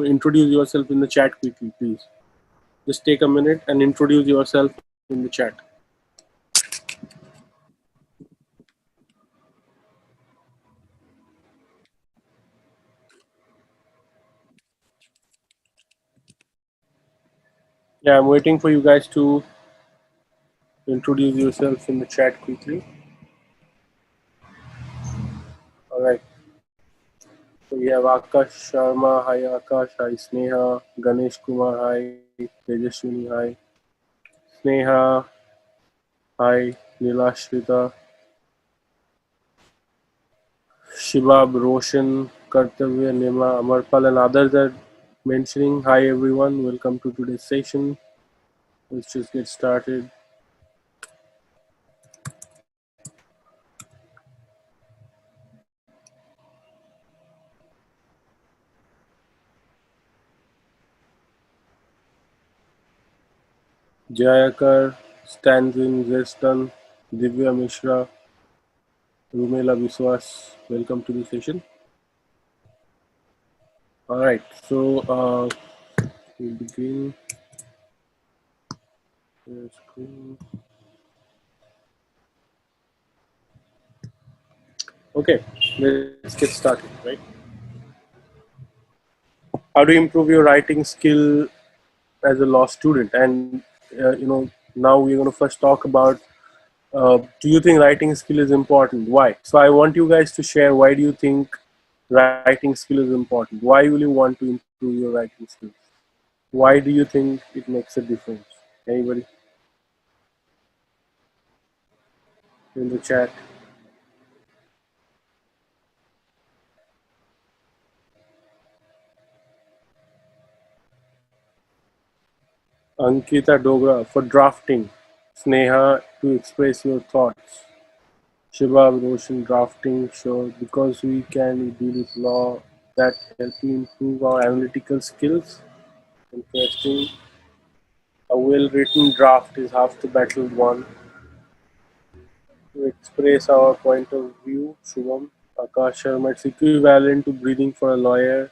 introduce yourself in the chat quickly, please? Just take a minute and introduce yourself in the chat. Yeah, I'm waiting for you guys to introduce yourself in the chat quickly. All right. So we have Akash Sharma. Hi Akash. Hi Sneha. Ganesh Kumar. Hi. Tejaswini. Hi. Sneha. Hi. Nilashrita. Shibab, Roshan, Kartavya, Nima, Amarpal, and others are mentioning. Hi everyone. Welcome to today's session. Let's just get started. Jayakar, Stanzin, Zestan, Divya Mishra, Rumela Biswas. Welcome to the session. All right, so we'll begin. Okay, let's get started, right? How do you improve your writing skill as a law student? And now we're going to first talk about, do you think writing skill is important? Why? So I want you guys to share, why do you think writing skill is important? Why will you want to improve your writing skills? Why do you think it makes a difference? Anybody in the chat? Ankita Dogra for drafting. Sneha to express your thoughts. Shibab Roshan drafting, sure, because we can deal with law that help you improve our analytical skills. Interesting. A well-written draft is half the battle won. To express our point of view, Shubham, Akash Sharma, it's equivalent to breathing for a lawyer.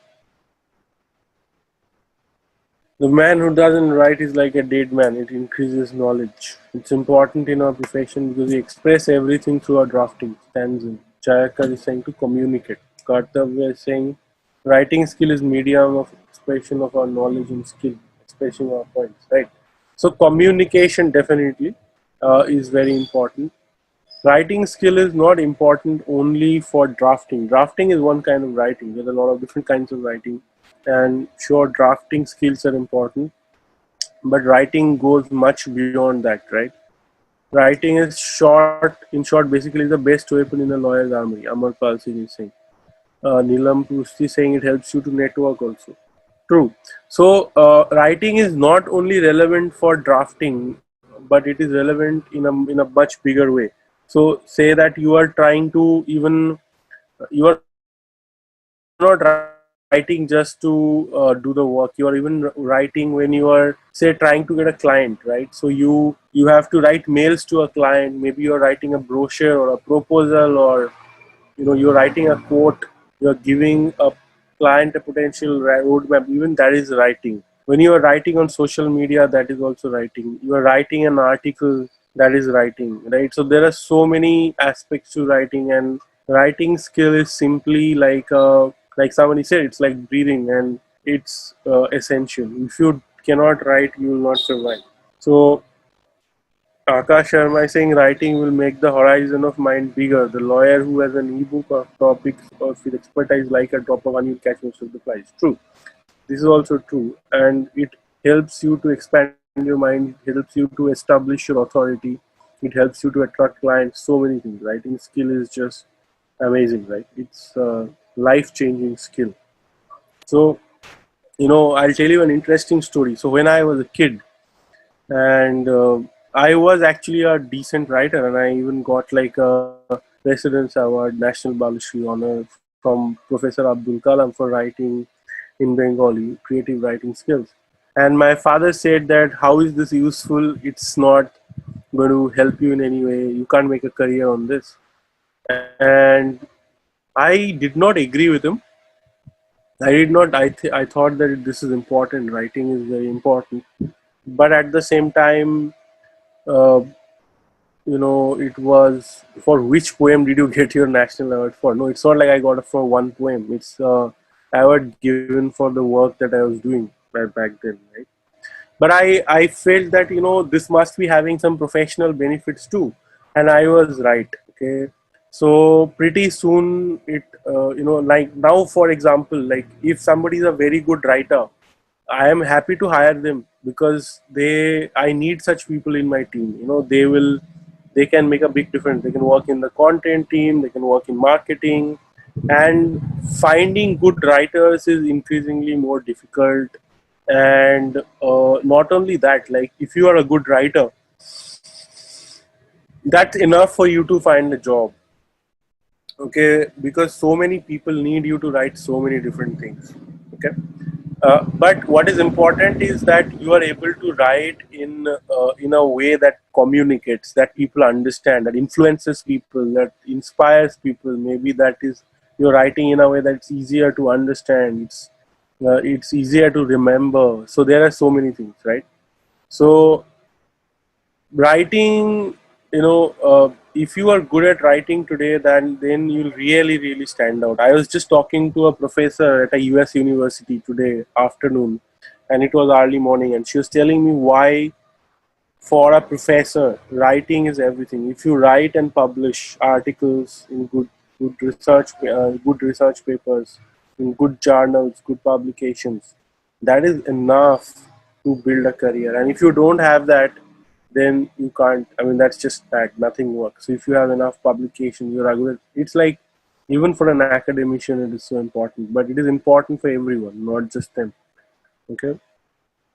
The man who doesn't write is like a dead man. It increases knowledge. It's important in our profession because we express everything through our drafting. Stanza. Jayakar is saying to communicate. Kartavya is saying writing skill is medium of expression of our knowledge and skill, expressing our points. Right. So communication definitely is very important. Writing skill is not important only for drafting. Drafting is one kind of writing. There's a lot of different kinds of writing, and sure, drafting skills are important, but writing goes much beyond that, right? Writing is in short, basically is the best weapon in a lawyer's armory. Amar Pal Singh is saying. Neelam Pusti saying it helps you to network also. True. So writing is not only relevant for drafting, but it is relevant in a much bigger way. So say that you are trying to even you are not writing just to do the work. You are even writing when you are, say, trying to get a client, right? So you have to write mails to a client. Maybe you are writing a brochure or a proposal, or you're writing a quote. You're giving a client a potential roadmap. Even that is writing. When you are writing on social media, that is also writing. You are writing an article, that is writing, right? So there are so many aspects to writing, and writing skill is simply like somebody said, it's like breathing, and it's essential. If you cannot write, you will not survive. So Akash Sharma is saying writing will make the horizon of mind bigger. The lawyer who has an ebook of topics or with expertise like a drop of onion will catch most of the flies. True. This is also true, and it helps you to expand your mind. It helps you to establish your authority. It helps you to attract clients. So many things. Writing skill is just amazing, right? It's a life-changing skill. So, I'll tell you an interesting story. So when I was a kid, and I was actually a decent writer, and I even got like a President's Award, National Balashri Honor from Professor Abdul Kalam for writing in Bengali, creative writing skills. And my father said that, how is this useful? It's not going to help you in any way. You can't make a career on this. And I did not agree with him. I did not. I thought that this is important. Writing is very important, but at the same time, uh, it was for which poem did you get your national award for? No, it's not like I got it for one poem. It's award given for the work that I was doing back then, right? But I felt that this must be having some professional benefits too, and I was right. Okay, so pretty soon it like now, for example, like if somebody is a very good writer, I am happy to hire them because I need such people in my team. They can make a big difference. They can work in the content team, they can work in marketing, and finding good writers is increasingly more difficult. And not only that, like if you are a good writer, that's enough for you to find a job. Okay, because so many people need you to write so many different things. Okay, but what is important is that you are able to write in a way that communicates, that people understand, that influences people, that inspires people. Maybe that is, you're writing in a way that's easier to understand. It's easier to remember. So there are so many things, right? So writing, if you are good at writing today, then you'll really stand out. I was just talking to a professor at a US university today afternoon, and it was early morning, and she was telling me why, for a professor, writing is everything. If you write and publish articles in good research papers, in good journals, good publications, that is enough to build a career. And if you don't have that, then you can't. I mean, that's just that nothing works. So if you have enough publications, you're a good. It's like, even for an academician, it is so important. But it is important for everyone, not just them. Okay.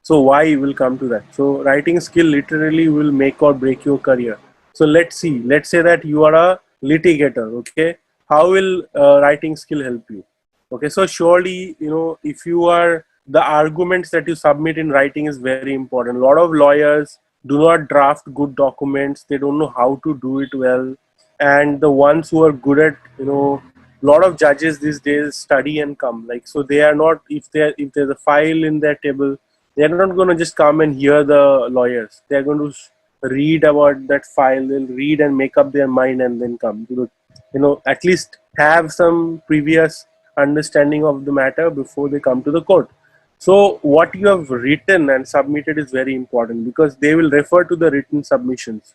So why will come to that? So writing skill literally will make or break your career. So let's see. Let's say that you are a litigator. Okay, how will writing skill help you? Okay, so surely if you are, the arguments that you submit in writing is very important. A lot of lawyers do not draft good documents. They don't know how to do it well, and the ones who are good at a lot of judges these days study and come, like, so they are not, if there's a file in their table, they're not going to just come and hear the lawyers. They're going to read about that file. They'll read and make up their mind and then come to the, at least have some previous understanding of the matter before they come to the court. So what you have written and submitted is very important, because they will refer to the written submissions.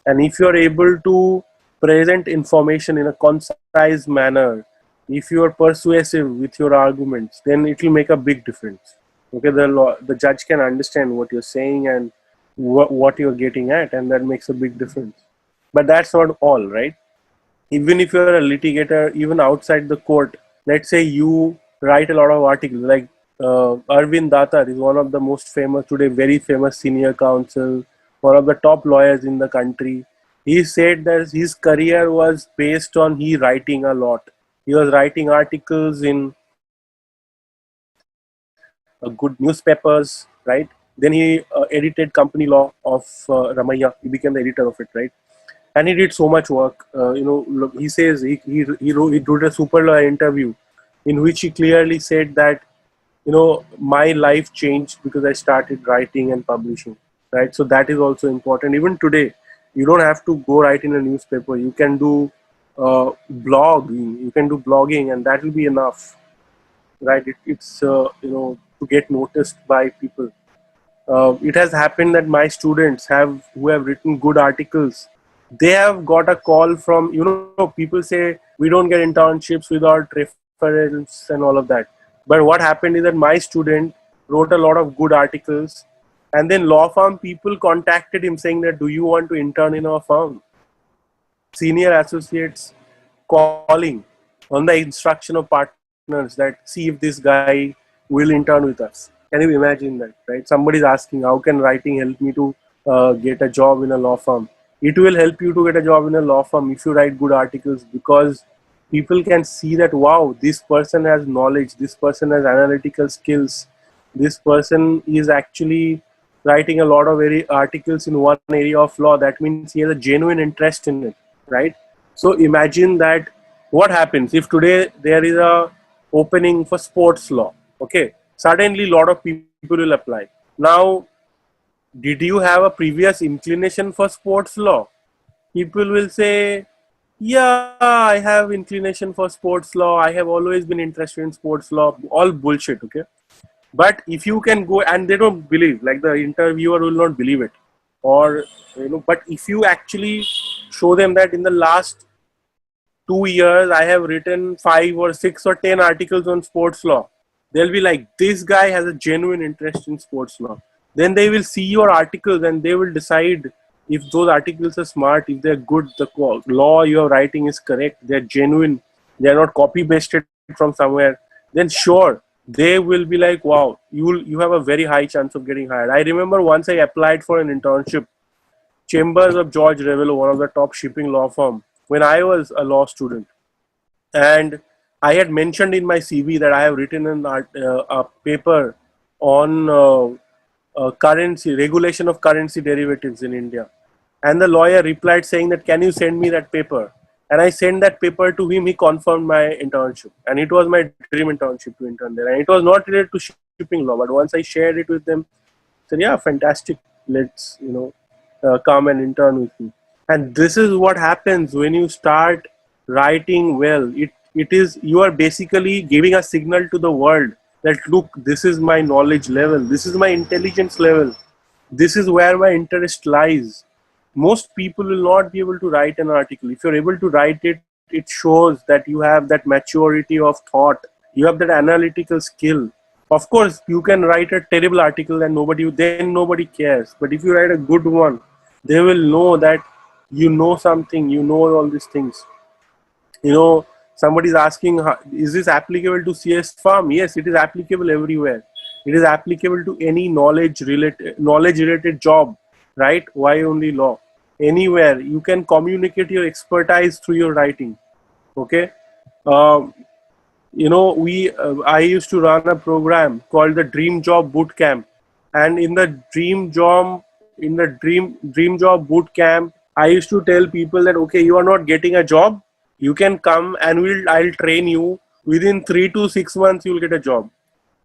And if you're able to present information in a concise manner, if you are persuasive with your arguments, then it will make a big difference. Okay, the judge can understand what you're saying and what you're getting at, and that makes a big difference. But that's not all, right? Even if you're a litigator, even outside the court, let's say you write a lot of articles, like Arvind Datar is one of the most famous today, very famous senior counsel, one of the top lawyers in the country. He said that his career was based on he writing a lot. He was writing articles in good newspapers, right? Then he edited Company Law of Ramayya. He became the editor of it, right? And he did so much work. He says he did a super lawyer interview in which he clearly said that my life changed because I started writing and publishing, right? So that is also important. Even today, you don't have to go write in a newspaper. You can do blogging. You can do blogging, and that will be enough, right? It's to get noticed by people. It has happened that my students who have written good articles, they have got a call from, people say we don't get internships without reference and all of that. But what happened is that my student wrote a lot of good articles, and then law firm people contacted him saying that, do you want to intern in our firm? Senior associates calling on the instruction of partners that, see if this guy will intern with us. Can you imagine that, right? Somebody is asking, how can writing help me to get a job in a law firm? It will help you to get a job in a law firm if you write good articles, because people can see that, wow, this person has knowledge, this person has analytical skills, this person is actually writing a lot of articles in one area of law. That means he has a genuine interest in it, right? So imagine that, what happens if today there is a opening for sports law. Okay, suddenly a lot of people will apply. Now, did you have a previous inclination for sports law? People will say, yeah, I have inclination for sports law. I have always been interested in sports law. All bullshit, okay? But if you can go, and they don't believe, like the interviewer will not believe it, or but if you actually show them that in the last 2 years I have written 5 or 6 or 10 articles on sports law, they'll be like, this guy has a genuine interest in sports law. Then they will see your articles and they will decide if those articles are smart, if they're good, the law you're writing is correct, they're genuine, they're not copy pasted from somewhere. Then sure, they will be like, wow, you have a very high chance of getting hired. I remember once I applied for an internship, Chambers of George Revello, one of the top shipping law firm, when I was a law student. And I had mentioned in my CV that I have written a paper on currency, regulation of currency derivatives in India. And the lawyer replied saying that, can you send me that paper? And I sent that paper to him. He confirmed my internship. And it was my dream internship to intern there. And it was not related to shipping law. But once I shared it with them, I said, yeah, fantastic. Let's, come and intern with me. And this is what happens when you start writing well. It is, you are basically giving a signal to the world that, look, this is my knowledge level, this is my intelligence level, this is where my interest lies. Most people will not be able to write an article. If you're able to write it, it shows that you have that maturity of thought, you have that analytical skill. Of course, you can write a terrible article and nobody cares. But if you write a good one, they will know that you know something, you know all these things. Somebody's asking, is this applicable to CS Farm? Yes, it is applicable everywhere. It is applicable to any knowledge related job, right? Why only law? Anywhere you can communicate your expertise through your writing. Okay. I used to run a program called the Dream Job Boot Camp, and in the Dream Job Boot Camp, I used to tell people that, okay, you are not getting a job, you can come and I'll train you. Within 3 to 6 months, you'll get a job.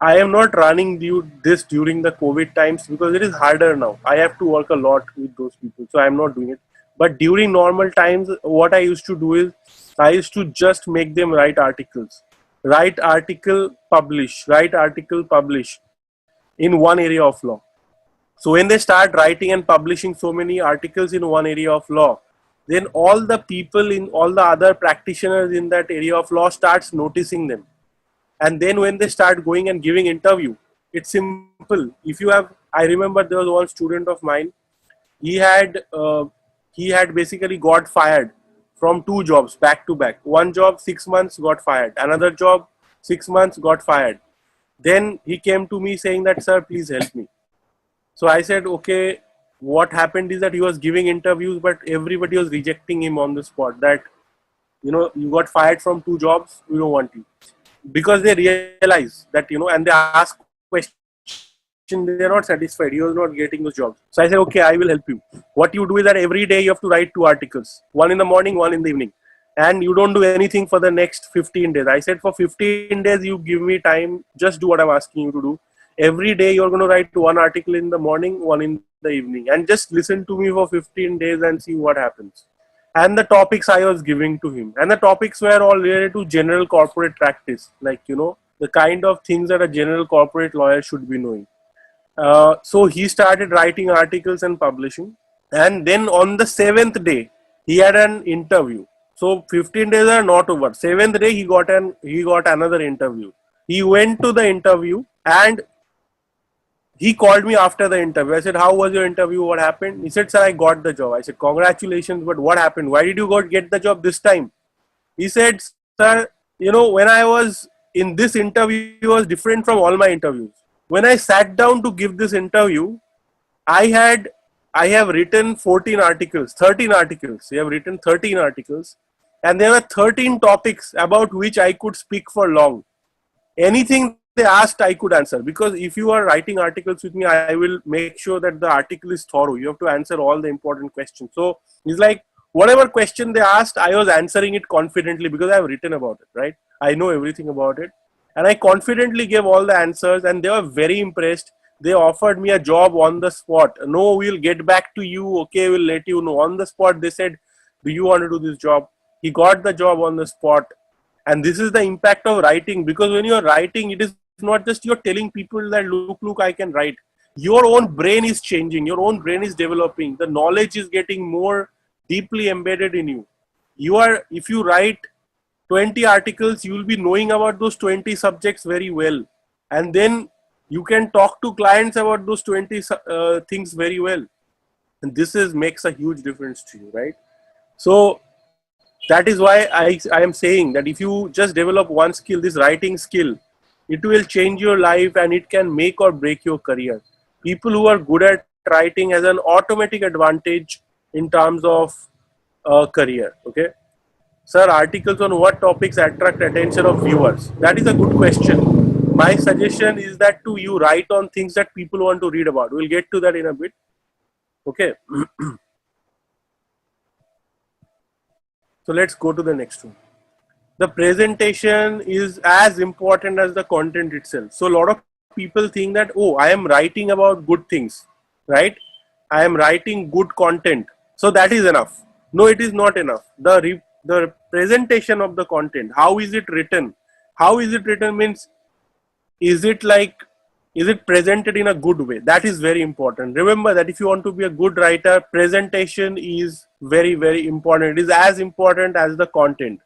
I am not running this during the COVID times because it is harder now. I have to work a lot with those people, so I'm not doing it. But during normal times, what I used to do is I used to just make them write articles. Write article, publish in one area of law. So when they start writing and publishing so many articles in one area of law, then all the people in all the other practitioners in that area of law starts noticing them. And then when they start going and giving interview, it's simple. I remember there was one student of mine, he had basically got fired from 2 jobs back to back. One job, 6 months, got fired. Another job, 6 months, got fired. Then he came to me saying that, sir, please help me. So I said, okay, what happened is that he was giving interviews, but everybody was rejecting him on the spot that, you got fired from 2 jobs, we don't want you. Because they realize that, and they ask questions, they're not satisfied. He was not getting those jobs. So I said, okay, I will help you. What you do is that every day you have to write 2 articles, one in the morning, one in the evening. And you don't do anything for the next 15 days. I said, for 15 days, you give me time, just do what I'm asking you to do. Every day you're going to write 1 article in the morning, 1 in the evening, and just listen to me for 15 days and see what happens. And the topics I was giving to him, and the topics were all related to general corporate practice, like, the kind of things that a general corporate lawyer should be knowing. So he started writing articles and publishing. And then on the 7th day, he had an interview. So 15 days are not over. 7th day, he got another interview. He went to the interview and he called me after the interview. I said, how was your interview? What happened? He said, sir, I got the job. I said, congratulations, but what happened? Why did you get the job this time? He said, sir, when I was in this interview, it was different from all my interviews. When I sat down to give this interview, I have written 13 articles. I have written 13 articles. And there were 13 topics about which I could speak for long. Anything they asked, I could answer. Because if you are writing articles with me, I will make sure that the article is thorough. You have to answer all the important questions. So it's like, whatever question they asked, I was answering it confidently because I have written about it, right? I know everything about it. And I confidently gave all the answers, and they were very impressed. They offered me a job on the spot. No, we'll get back to you. Okay, we'll let you know. On the spot, they said, do you want to do this job? He got the job on the spot. And this is the impact of writing, because when you're writing, it is not just you're telling people that look, I can write. Your own brain is changing, your own brain is developing, the knowledge is getting more deeply embedded in you. If you write 20 articles, you will be knowing about those 20 subjects very well, and then you can talk to clients about those 20 things very well, and this is makes a huge difference to you, right? So that is why I am saying that if you just develop one skill, this writing skill, it will change your life, and it can make or break your career. People who are good at writing has an automatic advantage in terms of career. Okay, sir, articles on what topics attract attention of viewers? That is a good question. My suggestion is that to you write on things that people want to read about. We'll get to that in a bit. Okay. So let's go to the next one. The presentation is as important as the content itself. So a lot of people think that, oh, I am writing about good things, right? I am writing good content, so that is enough. No, it is not enough. The presentation of the content, how is it written? How is it written means, is it presented in a good way? That is very important. Remember that if you want to be a good writer, presentation is very, very important. It is as important as the content.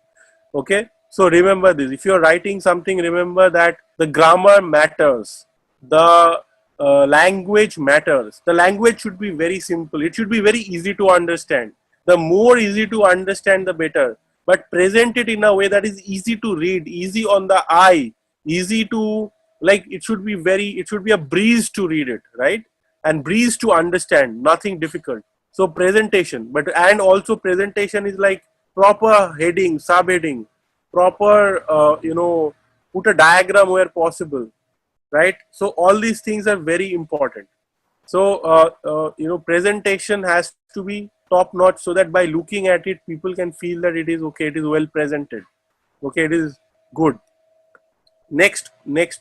Okay, so remember this. If you're writing something, remember that the grammar matters, the language matters. The language should be very simple. It should be very easy to understand. The more easy to understand, the better. But present it in a way that is easy to read, easy on the eye, easy to, like, it should be a breeze to read it, right? And breeze to understand, nothing difficult. So presentation, and also presentation is like proper heading, subheading, proper, put a diagram where possible, right? So all these things are very important. So, presentation has to be top notch, so that by looking at it, people can feel that it is okay, it is well presented. Okay, it is good. Next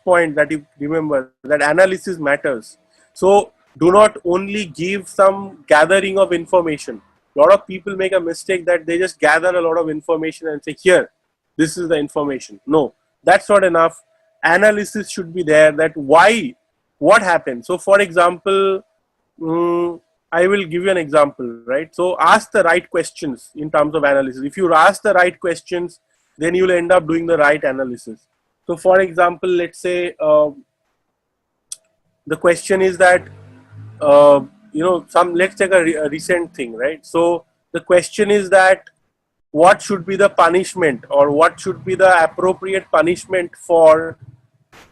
point that you remember, that analysis matters. So do not only give some gathering of information. A lot of people make a mistake that they just gather a lot of information and say, here, this is the information. No, that's not enough. Analysis should be there, that why, what happened. So for example, I will give you an example, right? So ask the right questions in terms of analysis. If you ask the right questions, then you will end up doing the right analysis. So for example, let's say the question is that, let's take a recent thing, right? So the question is that, what should be the punishment, or what should be the appropriate punishment for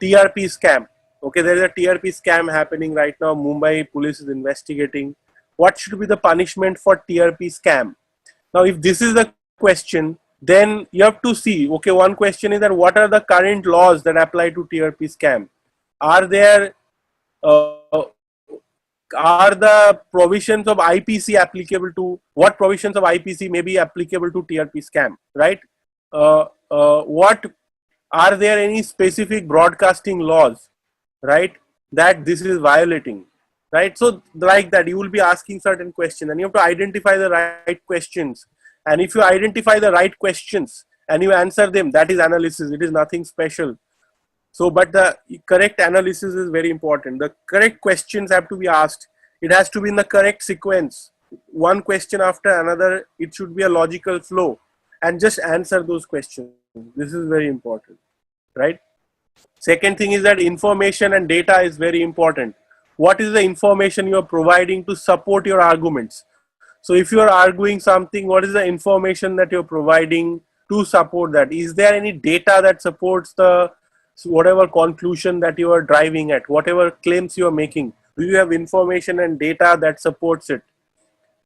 TRP scam? Okay, there is a TRP scam happening right now. Mumbai police is investigating. What should be the punishment for TRP scam? Now, if this is the question, then you have to see, okay, one question is that what are the current laws that apply to TRP scam? Are there are the provisions of IPC applicable to, what provisions of IPC may be applicable to TRP scam, right? What are there any specific broadcasting laws, right, that this is violating, right? So like that, you will be asking certain questions, and you have to identify the right questions. And if you identify the right questions and you answer them, that is analysis. It is nothing special. So, but the correct analysis is very important. The correct questions have to be asked. It has to be in the correct sequence. One question after another. It should be a logical flow, and just answer those questions. This is very important, right? Second thing is that information and data is very important. What is the information you are providing to support your arguments? So if you are arguing something, what is the information that you're providing to support that? Is there any data that supports the whatever conclusion that you are driving at, whatever claims you are making? Do you have information and data that supports it?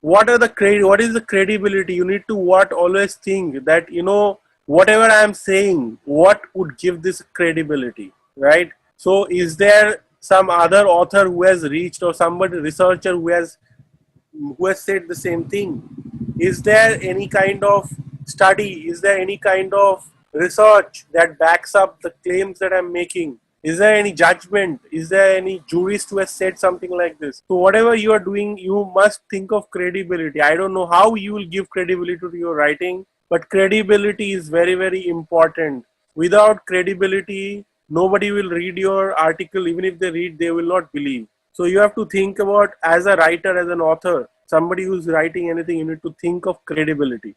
What is the credibility? You need to always think that, whatever I am saying, what would give this credibility, right? So is there some other author who has reached, or somebody researcher who has said the same thing? Is there any kind of study? Is there any kind of research that backs up the claims that I'm making? Is there any judgment? Is there any jurist who has said something like this? So whatever you are doing, you must think of credibility. I don't know how you will give credibility to your writing, but credibility is very, very important. Without credibility, nobody will read your article. Even if they read, they will not believe. So you have to think about, as a writer, as an author, somebody who's writing anything, you need to think of credibility.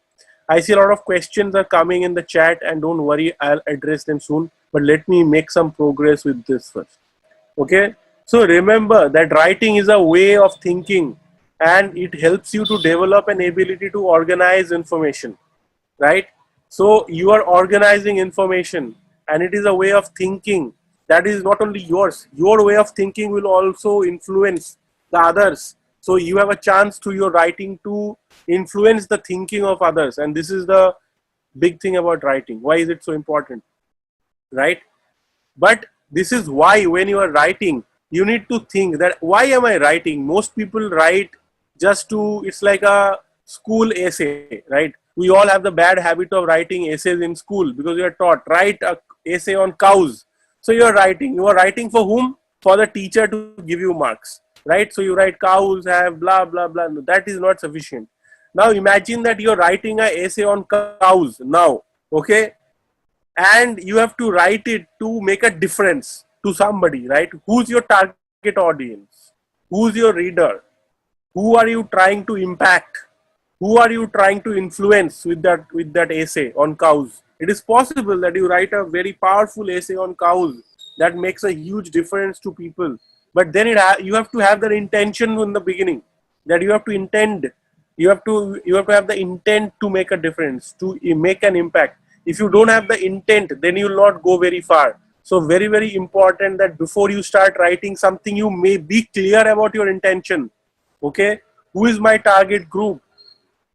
I see a lot of questions are coming in the chat, and don't worry, I'll address them soon. But let me make some progress with this first. Okay. So remember that writing is a way of thinking, and it helps you to develop an ability to organize information, right? So you are organizing information, and it is a way of thinking that is not only yours. Your way of thinking will also influence the others. So you have a chance to your writing to influence the thinking of others, and this is the big thing about writing. Why is it so important, right? But this is why when you are writing, you need to think that why am I writing? Most people write just to, it's like a school essay, right? We all have the bad habit of writing essays in school because you are taught, write a essay on cows. So you are writing for whom? For the teacher to give you marks, right? So you write cows have blah blah blah. No, that is not sufficient. Now imagine that you're writing an essay on cows now, okay? And you have to write it to make a difference to somebody, right? Who's your target audience? Who's your reader? Who are you trying to impact? Who are you trying to influence with that essay on cows? It is possible that you write a very powerful essay on cows that makes a huge difference to people, but then you have to have that intention in the beginning, that you have to intend, you have to have the intent to make a difference, to make an impact. If you don't have the intent, then you will not go very far. So very, very important that before you start writing something, you may be clear about your intention. Okay, who is my target group?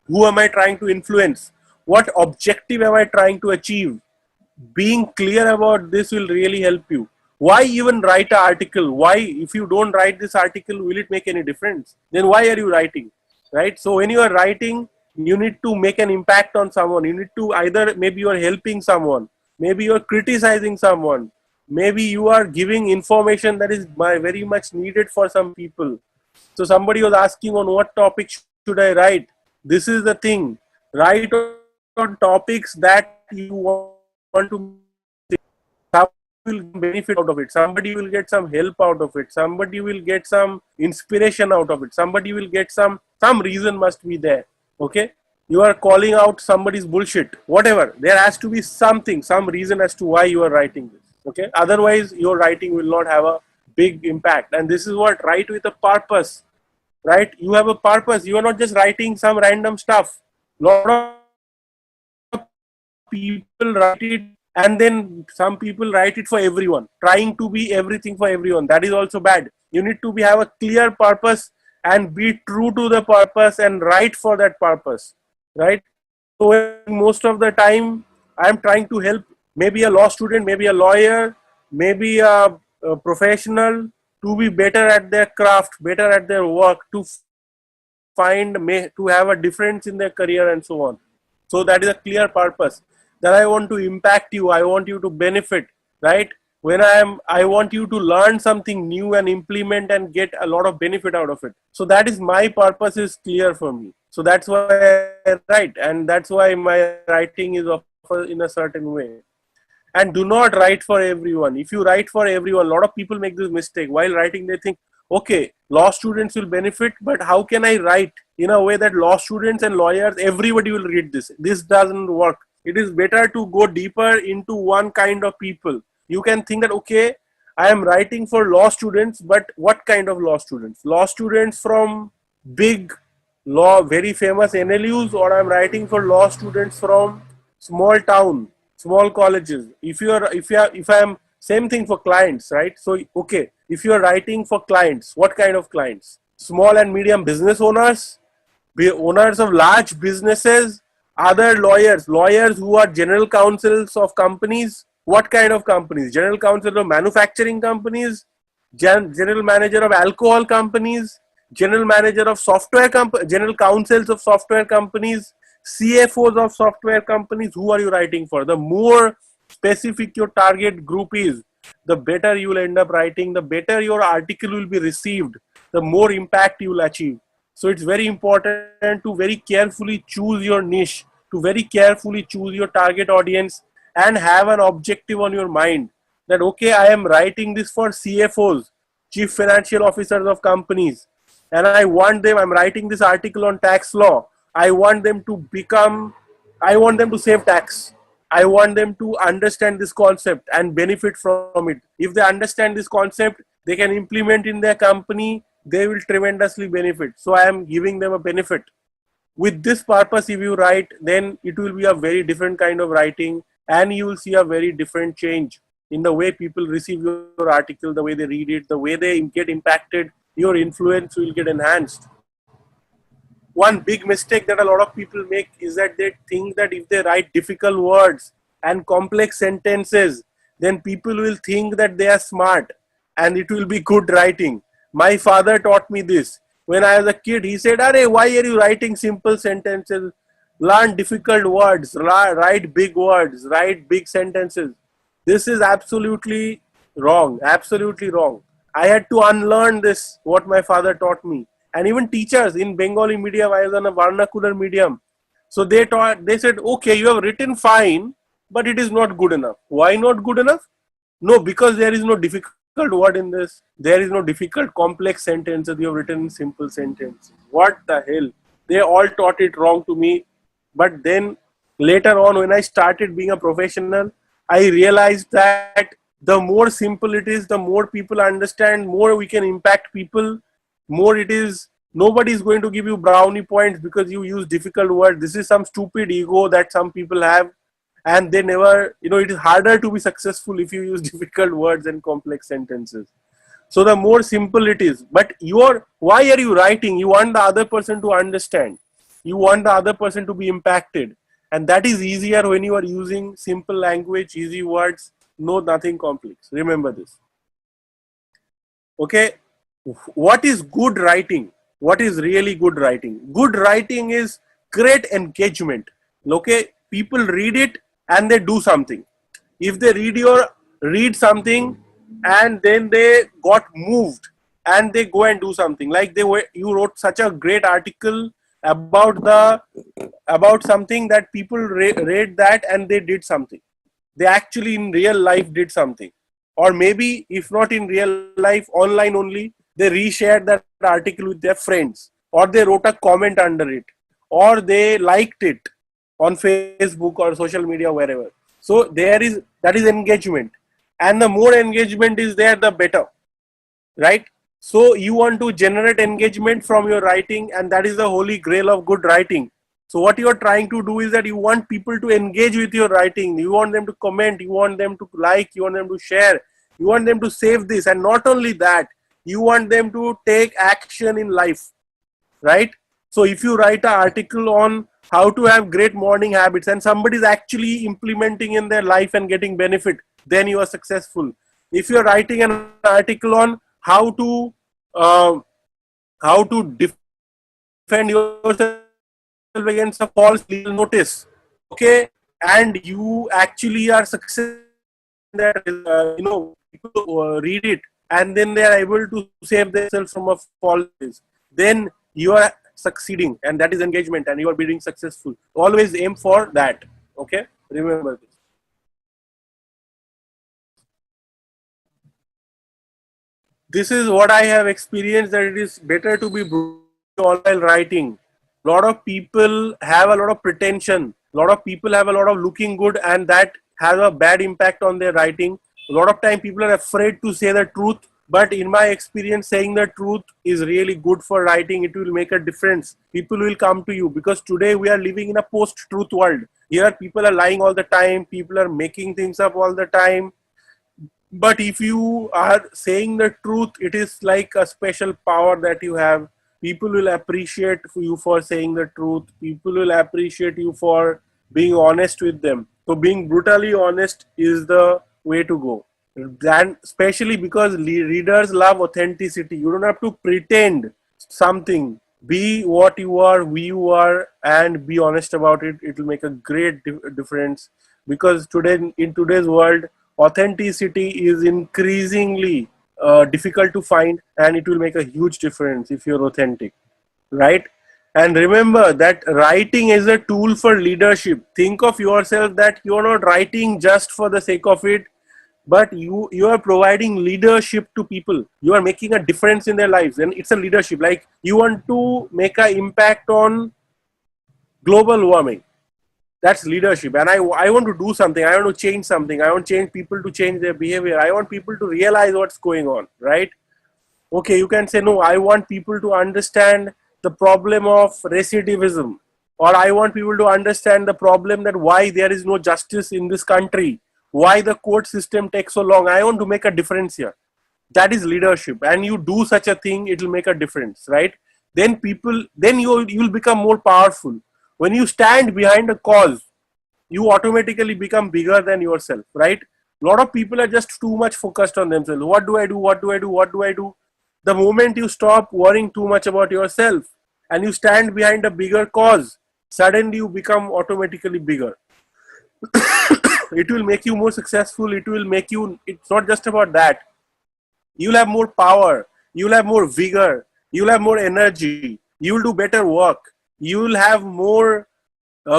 Who am I trying to influence? What objective am I trying to achieve? Being clear about this will really help you. Why even write an article? Why, if you don't write this article, will it make any difference? Then why are you writing, right? So when you are writing, you need to make an impact on someone. You need to either, maybe you are helping someone, maybe you are criticizing someone, maybe you are giving information that is very much needed for some people. So somebody was asking on what topic should I write. This is the thing. Write on topics that you want to. Somebody will benefit out of it. Somebody will get some help out of it. Somebody will get some inspiration out of it. Somebody will get some reason must be there. Okay. You are calling out somebody's bullshit. Whatever. There has to be something, some reason as to why you are writing this. Okay. Otherwise, your writing will not have a big impact. And this is what, write with a purpose. Right? You have a purpose. You are not just writing some random stuff. Lot of people write it, and then some people write it for everyone, trying to be everything for everyone. That is also bad. You need to have a clear purpose and be true to the purpose and write for that purpose, right? So most of the time, I am trying to help maybe a law student, maybe a lawyer, maybe a professional to be better at their craft, better at their work, to to have a difference in their career and so on. So that is a clear purpose, that I want to impact you. I want you to benefit, right? I want you to learn something new and implement and get a lot of benefit out of it. So that is my purpose is clear for me. So that's why I write, and that's why my writing is in a certain way. And do not write for everyone. If you write for everyone, a lot of people make this mistake. While writing, they think, okay, law students will benefit, but how can I write in a way that law students and lawyers, everybody will read this? This doesn't work. It is better to go deeper into one kind of people. You can think that, okay, I am writing for law students, but what kind of law students? Law students from big law, very famous NLUs, or I'm writing for law students from small town, small colleges. If I am, same thing for clients, right? So okay, if you are writing for clients, what kind of clients? Small and medium business owners, owners of large businesses, other lawyers who are general counsels of companies. What kind of companies? General counsel of manufacturing companies, general manager of alcohol companies, general manager of software general counsels of software companies, CFOs of software companies, who are you writing for? The more specific your target group is, the better you will end up writing, the better your article will be received, the more impact you will achieve. So it's very important to very carefully choose your niche, to very carefully choose your target audience, and have an objective on your mind that, okay, I am writing this for CFOs, chief financial officers of companies, and I want them, I'm writing this article on tax law. I want them to become, I want them to save tax. I want them to understand this concept and benefit from it. If they understand this concept, they can implement in their company, they will tremendously benefit. So I am giving them a benefit. With this purpose, if you write, then it will be a very different kind of writing, and you will see a very different change in the way people receive your article, the way they read it, the way they get impacted. Your influence will get enhanced. One big mistake that a lot of people make is that they think that if they write difficult words and complex sentences, then people will think that they are smart and it will be good writing. My father taught me this. When I was a kid, he said, "Arey, why are you writing simple sentences? Learn difficult words, write big words, write big sentences." This is absolutely wrong, absolutely wrong. I had to unlearn this, what my father taught me. And even teachers in Bengali medium, I was on a vernacular medium. So they taught, they said, okay, you have written fine, but it is not good enough. Why not good enough? No, because there is no difficult word in this. There is no difficult complex sentences. You have written in simple sentences. What the hell? They all taught it wrong to me. But then later on, when I started being a professional, I realized that the more simple it is, the more people understand, more we can impact people, more it is, nobody is going to give you brownie points because you use difficult words. This is some stupid ego that some people have, and they never, it is harder to be successful if you use difficult words and complex sentences. So the more simple it is, but why are you writing? You want the other person to understand, you want the other person to be impacted, and that is easier when you are using simple language, easy words, nothing complex. Remember this. Okay, what is good writing? What is really good writing? Good writing is great engagement. Okay, people read it and they do something. If they read something and then they got moved and they go and do something, like you wrote such a great article about something that people read that and they did something, they actually in real life did something, or maybe if not in real life, online only, they reshared that article with their friends, or they wrote a comment under it, or they liked it on Facebook or social media, wherever. So that is engagement, and the more engagement is there, the better, right? So you want to generate engagement from your writing, and that is the holy grail of good writing. So what you are trying to do is that you want people to engage with your writing, you want them to comment, you want them to like, you want them to share, you want them to save this, and not only that, you want them to take action in life, right? So if you write an article on how to have great morning habits and somebody is actually implementing in their life and getting benefit, then you are successful. If you are writing an article on how to defend yourself against a false legal notice, okay, and you actually are successful that, people read it and then they are able to save themselves from a false notice, then you are succeeding, and that is engagement, and you are being successful. Always aim for that. Okay, remember this. This is what I have experienced, that it is better to be brutal while writing. A lot of people have a lot of pretension. A lot of people have a lot of looking good, and that has a bad impact on their writing. A lot of time people are afraid to say the truth, but in my experience, saying the truth is really good for writing. It will make a difference. People will come to you, because today we are living in a post-truth world. Here people are lying all the time. People are making things up all the time. But if you are saying the truth, it is like a special power that you have. People will appreciate you for saying the truth. People will appreciate you for being honest with them. So being brutally honest is the way to go. And especially because readers love authenticity. You don't have to pretend something. Be what you are, who you are, and be honest about it. It will make a great difference, because today, in today's world, authenticity is increasingly difficult to find, and it will make a huge difference if you're authentic, right? And remember that writing is a tool for leadership. Think of yourself that you're not writing just for the sake of it, but you are providing leadership to people. You are making a difference in their lives, and it's a leadership. Like, you want to make an impact on global warming. That's leadership. And I want to do something. I want to change something. I want change people to change their behavior. I want people to realize what's going on, right? Okay, you can say, no, I want people to understand the problem of recidivism, or I want people to understand the problem that why there is no justice in this country, why the court system takes so long. I want to make a difference here. That is leadership, and you do such a thing, it will make a difference, right? Then people, then you'll become more powerful. When you stand behind a cause, you automatically become bigger than yourself, right? A lot of people are just too much focused on themselves. What do I do? What do I do? What do I do? The moment you stop worrying too much about yourself and you stand behind a bigger cause, suddenly you become automatically bigger. It will make you more successful. It will make you, it's not just about that. You'll have more power. You'll have more vigor. You'll have more energy. You'll do better work. You'll have more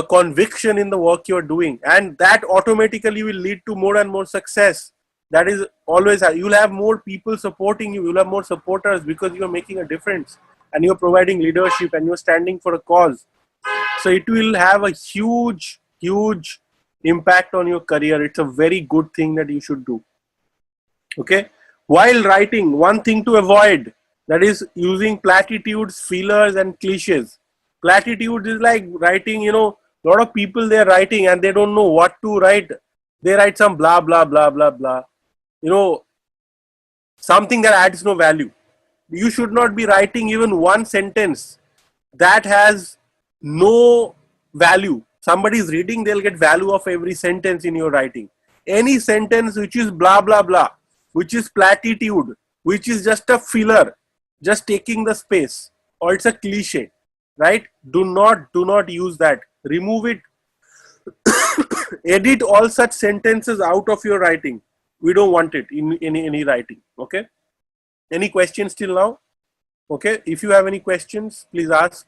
conviction in the work you're doing, and that automatically will lead to more and more success. That is always, you'll have more people supporting you. You'll have more supporters because you're making a difference and you're providing leadership and you're standing for a cause. So it will have a huge impact on your career. It's a very good thing that you should do. Okay. While writing, one thing to avoid, that is using platitudes, fillers, and cliches. Platitudes is like writing, a lot of people, they're writing and they don't know what to write. They write some blah blah blah blah blah, you know something that adds no value. You should not be writing even one sentence that has no value. Somebody is reading, they'll get value of every sentence in your writing. Any sentence which is blah blah blah, which is platitude, which is just a filler, just taking the space, or it's a cliche, right? Do not use that. Remove it. Edit all such sentences out of your writing. We don't want it in any writing. Okay. Any questions till now? Okay. If you have any questions, please ask.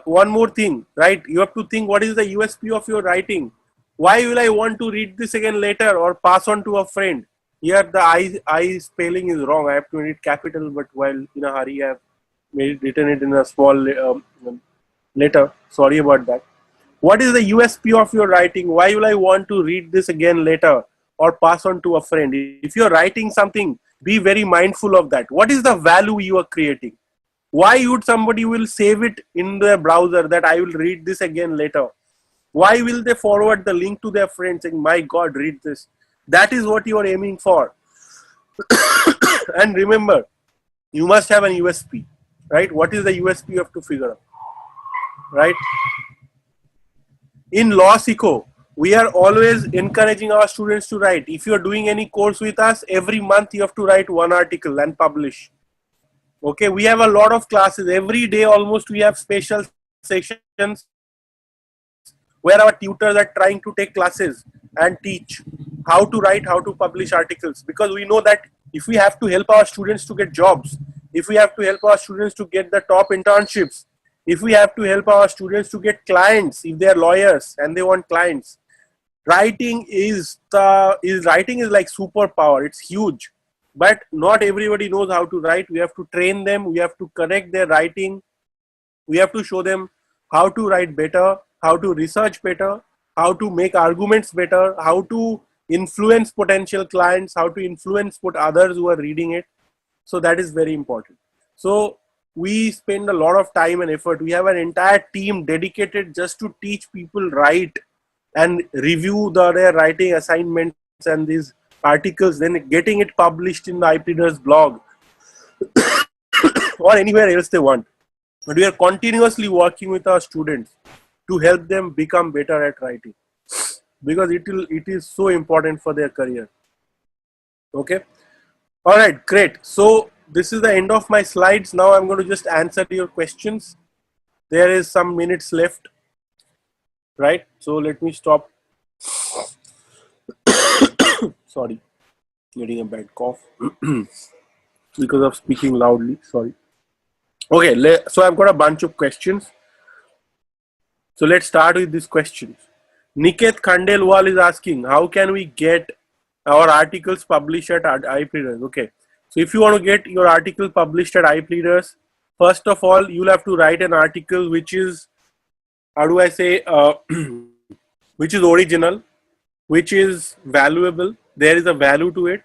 One more thing, right? You have to think, what is the USP of your writing? Why will I want to read this again later or pass on to a friend? Here the I spelling is wrong. I have to read capital, but while in a hurry I have written it in a small letter. Sorry about that. What is the USP of your writing? Why will I want to read this again later or pass on to a friend? If you're writing something, be very mindful of that. What is the value you are creating? Why would somebody will save it in their browser that I will read this again later? Why will they forward the link to their friends saying, my God, read this? That is what you are aiming for. And remember, you must have an USP, right? What is the USP you have to figure out, right? In LawSikho, we are always encouraging our students to write. If you are doing any course with us, every month you have to write one article and publish. Okay, we have a lot of classes. Every day almost we have special sessions where our tutors are trying to take classes and teach how to write, how to publish articles. Because we know that if we have to help our students to get jobs, if we have to help our students to get the top internships, if we have to help our students to get clients, if they are lawyers and they want clients, writing is like superpower. It's huge, but not everybody knows how to write. We have to train them. We have to correct their writing. We have to show them how to write better, how to research better, how to make arguments better, how to influence potential clients, how to influence others who are reading it. So that is very important. So we spend a lot of time and effort. We have an entire team dedicated just to teach people write and review their writing assignments and these articles, then getting it published in the IPReaders blog or anywhere else they want. But we are continuously working with our students to help them become better at writing, because it is so important for their career. Okay. All right, great. So this is the end of my slides. Now I'm going to just answer your questions. There is some minutes left, right? So let me stop. Sorry, getting a bad cough because of speaking loudly. Sorry. Okay, so I've got a bunch of questions. So let's start with these questions. Niket Khandelwal is asking, how can we get our articles published at iPreaders? Okay, so if you want to get your article published at iPreaders, first of all, you'll have to write an article which is, how do I say, which is original, which is valuable. There is a value to it.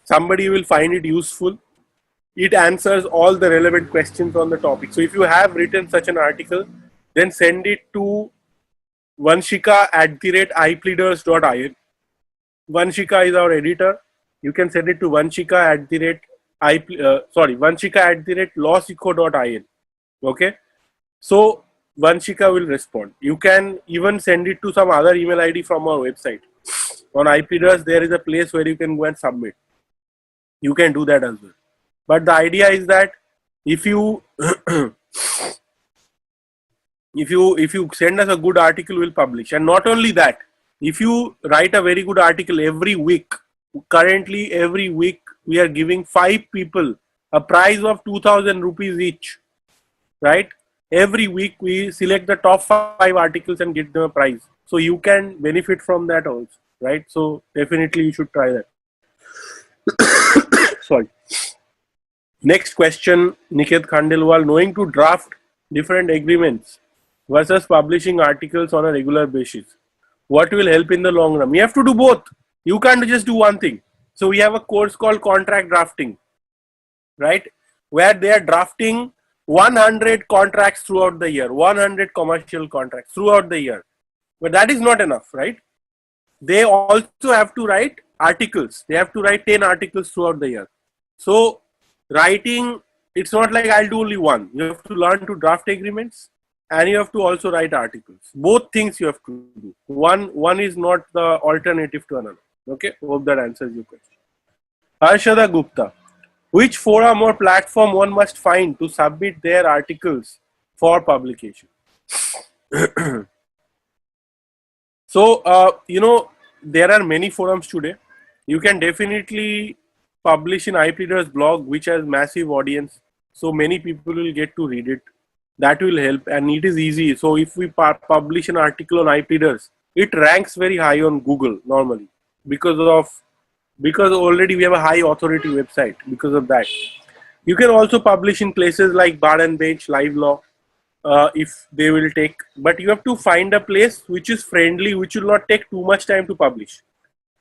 Somebody will find it useful. It answers all the relevant questions on the topic. So if you have written such an article, then send it to vanshika@ipleaders.in. Vanshika is our editor. You can send it to vanshika@lawseco.in. Okay. So Vanshika will respond. You can even send it to some other email ID from our website. On iPleaders, there is a place where you can go and submit. You can do that as well. But the idea is that if you if you send us a good article, we'll publish. And not only that, if you write a very good article every week, currently every week we are giving 5 people a prize of 2,000 rupees each, right? Every week we select the top 5 articles and get them a prize. So you can benefit from that also, right? So definitely you should try that. Sorry. Next question, Niket Khandelwal, knowing to draft different agreements versus publishing articles on a regular basis, what will help in the long run? We have to do both. You can't just do one thing. So we have a course called contract drafting, right? Where they are drafting 100 contracts throughout the year, 100 commercial contracts throughout the year. But that is not enough, right? They also have to write articles. They have to write 10 articles throughout the year. So writing, it's not like I'll do only one. You have to learn to draft agreements and you have to also write articles. Both things you have to do. One is not the alternative to another. Okay, hope that answers your question. Harshada Gupta, which forum or platform one must find to submit their articles for publication? So, there are many forums today. You can definitely publish in iPreaders blog, which has massive audience. So many people will get to read it. That will help, and it is easy. So if we publish an article on iPreaders, it ranks very high on Google normally because already we have a high authority website because of that. You can also publish in places like Bar and Bench, Live Law, if they will take, but you have to find a place which is friendly, which will not take too much time to publish.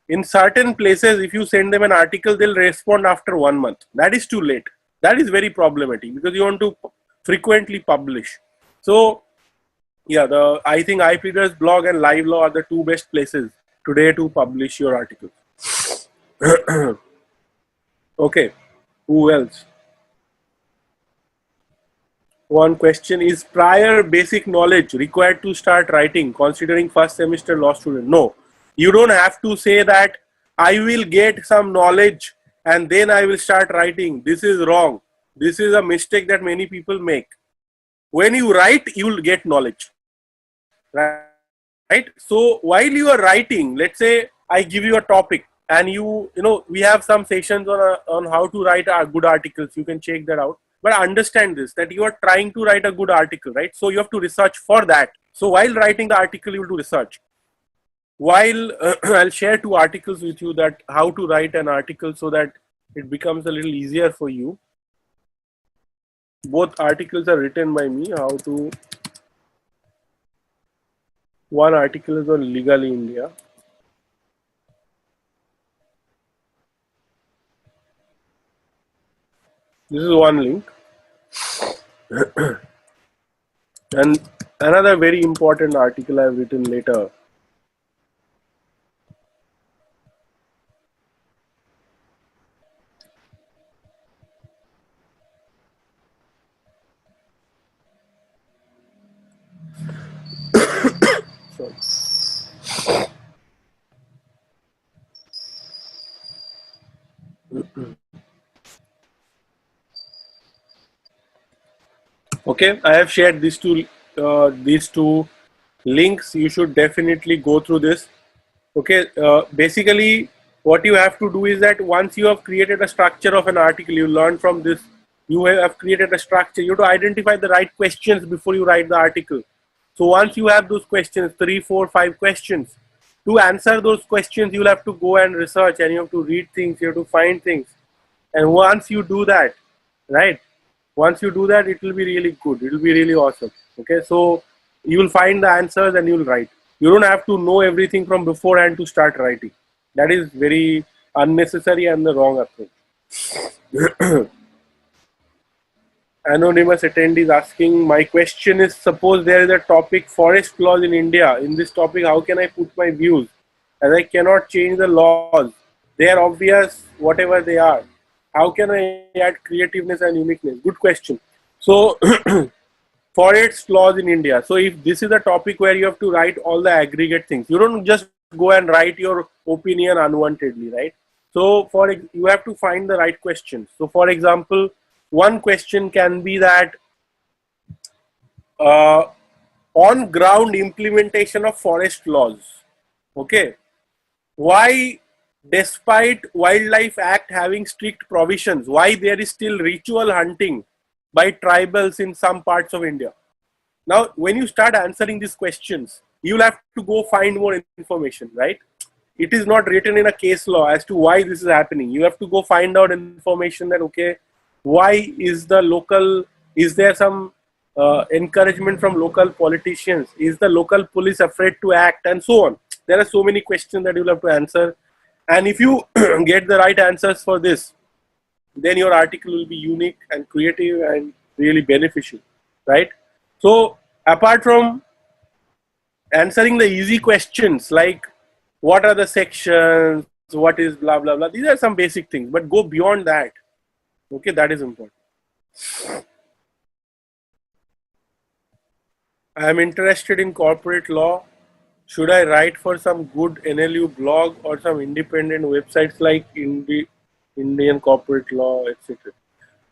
In certain places, if you send them an article, they'll respond after 1 month. That is too late. That is very problematic because you want to frequently publish. So yeah, I think iPreaders blog and Live Law are the 2 best places today to publish your articles. Okay, who else? One question, is prior basic knowledge required to start writing considering first semester law student? No, you don't have to say that I will get some knowledge and then I will start writing. This is wrong. This is a mistake that many people make. When you write, you will get knowledge, right? So while you are writing, let's say I give you a topic and we have some sessions on how to write good articles. You can check that out. But understand this, that you are trying to write a good article, right? So you have to research for that. So while writing the article, you will do research. While I'll share 2 articles with you, that how to write an article so that it becomes a little easier for you. Both articles are written by me. One article is on Legally India. This is one link. And another very important article I've written later. Sorry. Okay, I have shared these two links. You should definitely go through this. Okay, basically, what you have to do is that once you have created a structure of an article, you learn from this. You have created a structure. You have to identify the right questions before you write the article. So once you have those questions, 3, 4, 5 questions, to answer those questions, you'll have to go and research, and you have to read things. You have to find things, and once you do that, right? Once you do that, it will be really good. It will be really awesome. Okay, so you will find the answers and you will write. You don't have to know everything from beforehand to start writing. That is very unnecessary and the wrong approach. Anonymous attendee is asking, my question is, suppose there is a topic forest laws in India. In this topic, how can I put my views? As I cannot change the laws. They are obvious, whatever they are. How can I add creativeness and uniqueness? Good question. So, forest laws in India. So, if this is a topic where you have to write all the aggregate things, you don't just go and write your opinion unwantedly, right? So, you have to find the right questions. So, for example, one question can be that uh, on ground implementation of forest laws. Okay, why, despite Wildlife Act having strict provisions, why there is still ritual hunting by tribals in some parts of India? Now, when you start answering these questions, you'll have to go find more information, right? It is not written in a case law as to why this is happening. You have to go find out information that, okay, why is the local, is there some encouragement from local politicians? Is the local police afraid to act, and so on? There are so many questions that you'll have to answer. And if you get the right answers for this, then your article will be unique and creative and really beneficial, right? So, apart from answering the easy questions like what are the sections, what is blah blah blah, these are some basic things, but go beyond that. Okay, that is important. I am interested in corporate law. Should I write for some good NLU blog or some independent websites like Indian corporate law, etc.?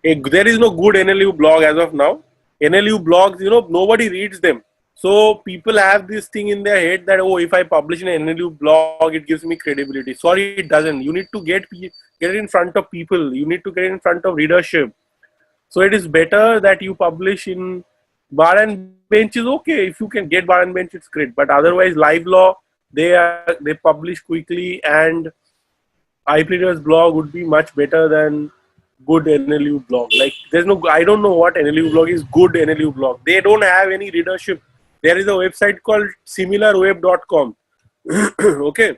There is no good NLU blog as of now. NLU blogs, nobody reads them. So people have this thing in their head that, oh, if I publish an NLU blog, it gives me credibility. Sorry, it doesn't. You need to get it in front of people. You need to get it in front of readership. So it is better that you publish in bar and bench is okay. If you can get bar and bench, it's great. But otherwise, live law, they publish quickly, and iPleader's blog would be much better than good NLU blog. Like I don't know what NLU blog is. Good NLU blog. They don't have any readership. There is a website called similarweb.com. Okay,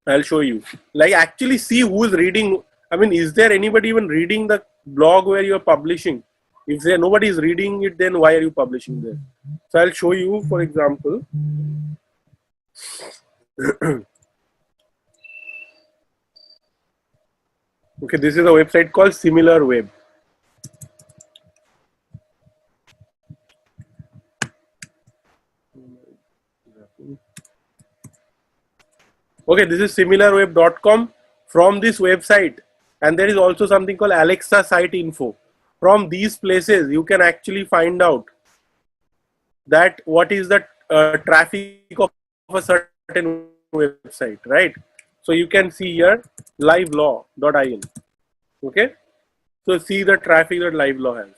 I'll show you. Like actually see who is reading. I mean, is there anybody even reading the blog where you're publishing? If nobody is reading it, then why are you publishing there? So I'll show you, for example. Okay, this is a website called SimilarWeb. Okay, this is similarweb.com. From this website, and there is also something called Alexa Site Info. From these places, you can actually find out that what is the traffic of a certain website, right? So you can see here livelaw.in. Okay, so see the traffic that LiveLaw has.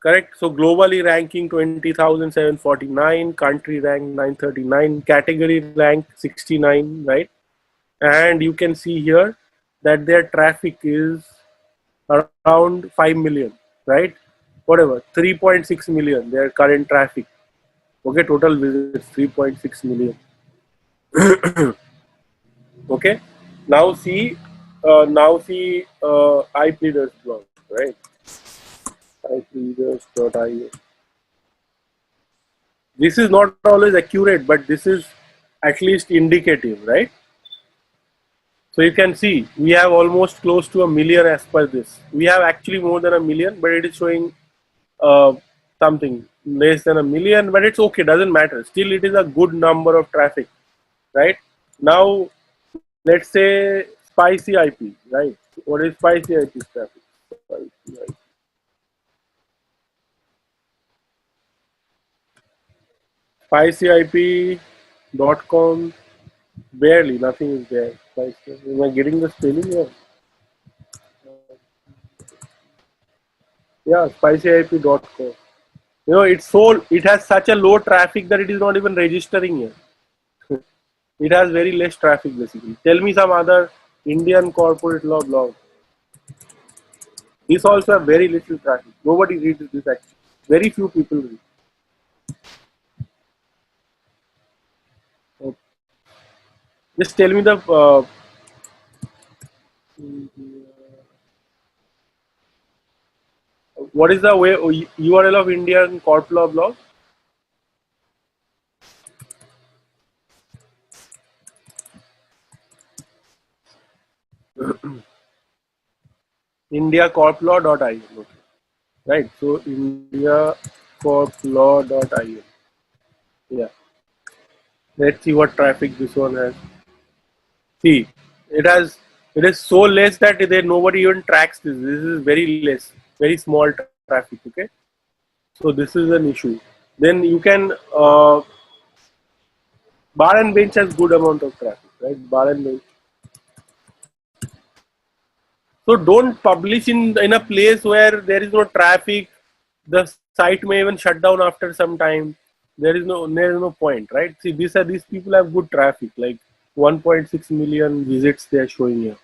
Correct. So globally ranking 20,749, country rank 939, category rank 69, right? And you can see here that their traffic is around 5 million, right? Whatever, 3.6 million, their current traffic. Okay, total visits 3.6 million. Okay, now see iPleaders blog, right? iPleaders.io. This is not always accurate, but this is at least indicative, right? So you can see we have almost close to 1 million as per this. We have actually more than 1 million, but it is showing something less than 1 million, but it's okay, doesn't matter. Still, it is a good number of traffic, right? Now, let's say spicy IP, right? What is spicy IP traffic? Spicy IP. spicyip.com. Barely, nothing is there. Am I getting the spelling here? Yeah, spicyip.com. It has such a low traffic that it is not even registering here. It has very less traffic basically. Tell me some other Indian corporate law blog. This also have very little traffic. Nobody reads this actually. Very few people read. Okay. Just tell me the what is the URL of Indian corp law blog? indiacorplaw.in. Okay. Right. So indiacorplaw.in. Yeah. Let's see what traffic this one has. See, it is so less that nobody even tracks this. This is very less, very small traffic. Okay. So this is an issue. Then you can bar and bench has good amount of traffic, right? Bar and bench. So don't publish in a place where there is no traffic. The site may even shut down after some time. There is no point, right? See, these people have good traffic, like 1.6 million visits they are showing here,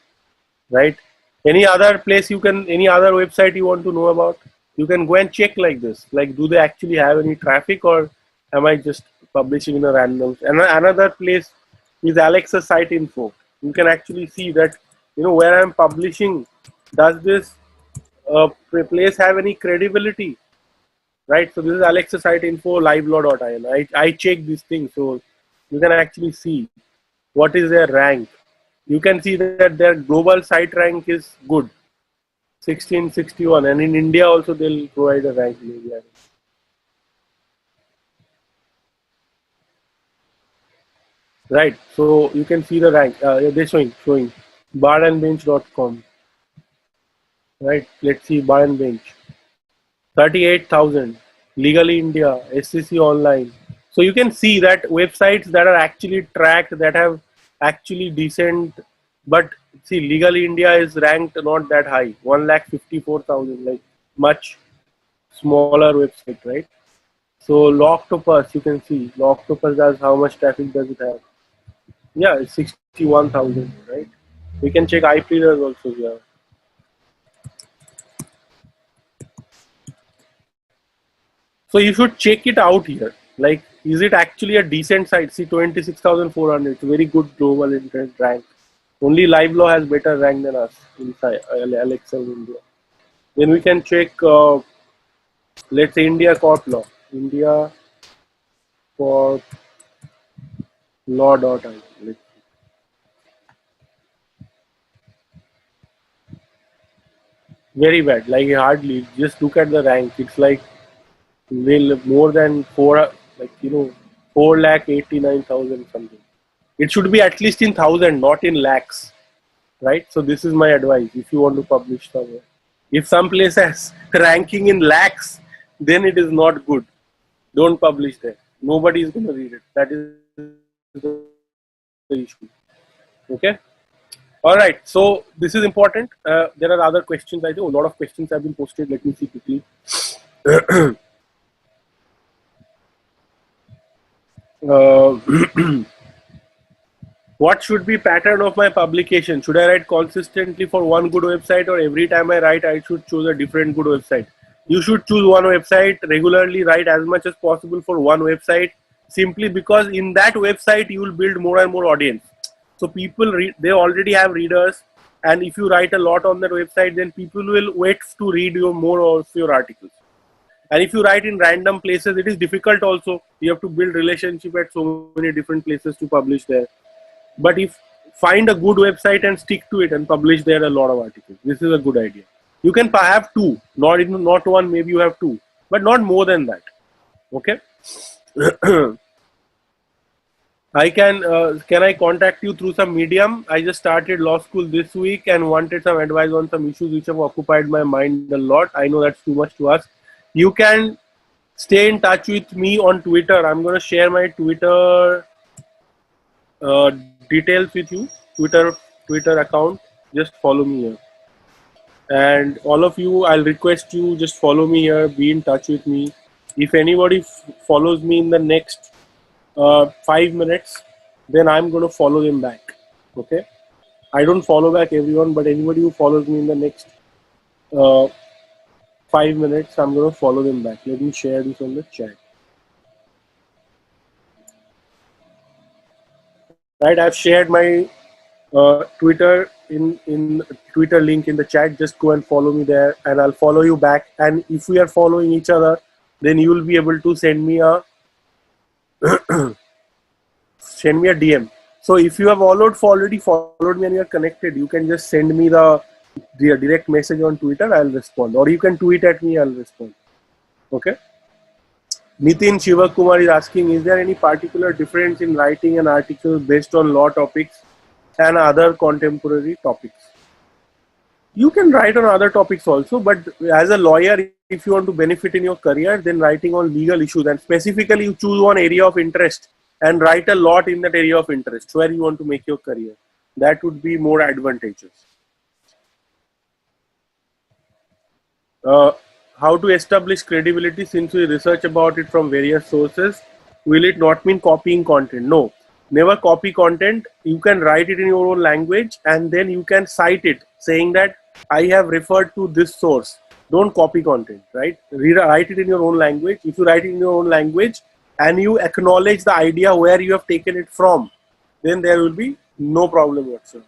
right? Any other place any other website you want to know about? You can go and check like this. Like, do they actually have any traffic, or am I just publishing in a random? And another place is Alexa Site Info. You can actually see that where I'm publishing. Does this place have any credibility? Right. So this is Alexa Site Info livelaw.in. I check these things, so you can actually see what is their rank. You can see that their global site rank is good, 1661, and in India also they'll provide a rank maybe. Right. So you can see the rank. They're showing barandbench.com. Right. Let's see bar and bench. 38,000. Legally India, SCC Online. So you can see that websites that are actually tracked, that have actually decent, but see, Legally India is ranked not that high, 1,54,000, like much smaller website, right? So Locktopus, you can see Locktopus does how much traffic does it have? Yeah, it's 61,000, right? We can check IP readers also here. So you should check it out here. Like, is it actually a decent site? See, 26,400. It's a very good global internet rank. Only LiveLaw has better rank than us inside Alexa in India. Then we can check, let's say, India Corp Law. India Corp Law.in. Very bad. Like, hardly. Just look at the rank. It's like will more than 4,89,000 something. It should be at least in thousand, not in lakhs, right? So this is my advice if you want to publish somewhere. If some place has ranking in lakhs, then it is not good. Don't publish there. Nobody is going to read it. That is the issue. Okay. All right. So this is important. There are other questions. I think a lot of questions have been posted. Let me see quickly. What should be pattern of my publication? Should I write consistently for one good website, or every time I write I should choose a different good website? You should choose one website, regularly write as much as possible for one website, simply because in that website you will build more and more audience. So people they already have readers, and if you write a lot on that website, then people will wait to read more of your articles. And if you write in random places, it is difficult also. You have to build relationship at so many different places to publish there. But if find a good website and stick to it and publish there a lot of articles, this is a good idea. You can have two, not one, maybe you have two, but not more than that. Okay. Can I contact you through some medium? I just started law school this week and wanted some advice on some issues which have occupied my mind a lot. I know that's too much to ask. You can Stay in touch with me on Twitter. I'm going to share my Twitter uh, details with you. Twitter account. Just follow me here. And all of you, I'll request you just follow me here. Be in touch with me. If anybody follows me in the next 5 minutes, then I'm going to follow them back. Okay. I don't follow back everyone, but anybody who follows me in the next uh, 5 minutes, I'm going to follow them back. Let me share this on the chat. Right, I've shared my Twitter in Twitter link in the chat. Just go and follow me there, and I'll follow you back. And if we are following each other, then you will be able to send me a DM. So if you have already followed me and you are connected, you can just send me the direct message on Twitter. I'll respond, or you can tweet at me. I'll respond. Okay. Nitin Shivakumar is asking, is there any particular difference in writing an article based on law topics and other contemporary topics? You can write on other topics also, but as a lawyer, if you want to benefit in your career, then writing on legal issues, and specifically you choose one area of interest and write a lot in that area of interest where you want to make your career. That would be more advantageous. How to establish credibility? Since we research about it from various sources, will it not mean copying content? No, never copy content. You can write it in your own language and then you can cite it saying that I have referred to this source. Don't copy content, right? Write it in your own language. If you write it in your own language and you acknowledge the idea where you have taken it from, then there will be no problem whatsoever.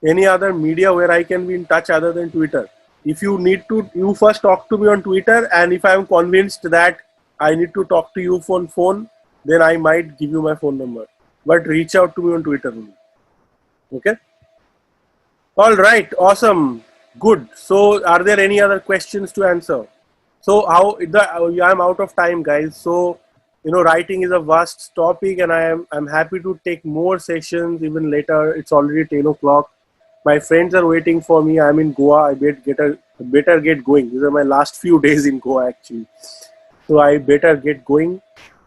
Any other media where I can be in touch other than Twitter? If you need to, you first talk to me on Twitter, and if I am convinced that I need to talk to you on phone, then I might give you my phone number. But reach out to me on Twitter only. Okay? All right, awesome, good. So are there any other questions to answer? So I'm out of time, guys. So writing is a vast topic, and I'm happy to take more sessions even later. It's already 10 o'clock. My friends are waiting for me. I'm in Goa. I better get going. These are my last few days in Goa actually. So I better get going.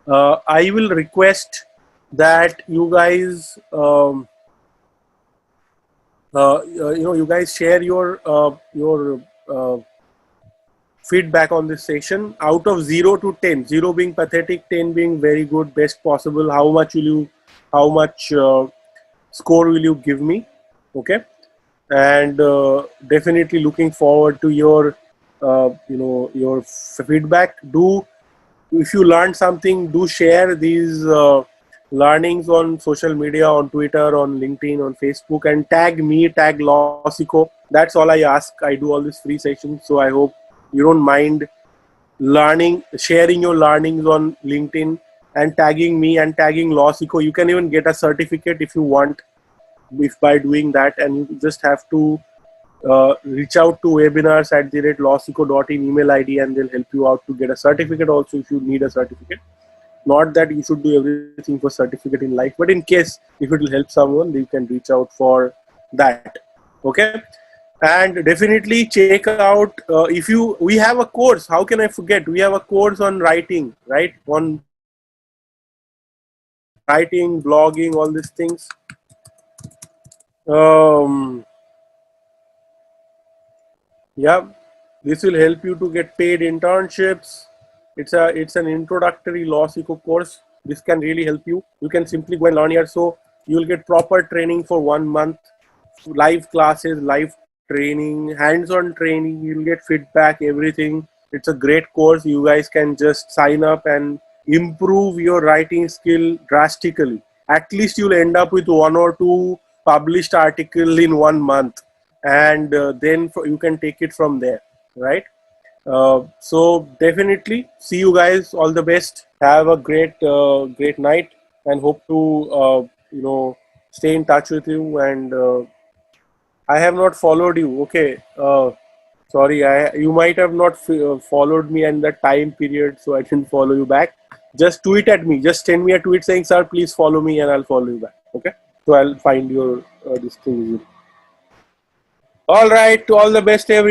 I will request that you guys, you guys share your feedback on this session out of 0 to 10. 0 being pathetic, 10 being very good, best possible. How much score will you give me? Okay. And definitely looking forward to your your feedback. If you learned something, do share these learnings on social media, on Twitter, on LinkedIn, on Facebook, and tag me, tag Lawsico. That's all I ask. I do all these free sessions, so I hope you don't mind sharing your learnings on LinkedIn and tagging me and tagging Lawsico. You can even get a certificate if you want, if by doing that, and you just have to reach out to webinars@lawsico.in email ID, and they'll help you out to get a certificate also if you need a certificate. Not that you should do everything for certificate in life, but in case if it will help someone, you can reach out for that. Okay. And definitely check out we have a course. How can I forget? We have a course on writing, right? On writing, blogging, all these things. Yeah, this will help you to get paid internships. It's an introductory Lawsico course. This can really help you. You can simply go and learn here. So you'll get proper training for 1 month, live classes, live training, hands-on training. You'll get feedback, everything. It's a great course. You guys can just sign up and improve your writing skill drastically. At least you'll end up with 1 or 2 published articles in 1 month, and then you can take it from there, right? So definitely see you guys. All the best. Have a great night, and hope to stay in touch with you. And I have not followed you. Okay. Sorry, you might have not followed me in that time period, so I didn't follow you back. Just tweet at me. Just send me a tweet saying, "Sir, please follow me," and I'll follow you back. Okay. So I'll find your this thing. All right. To all the best, everyone.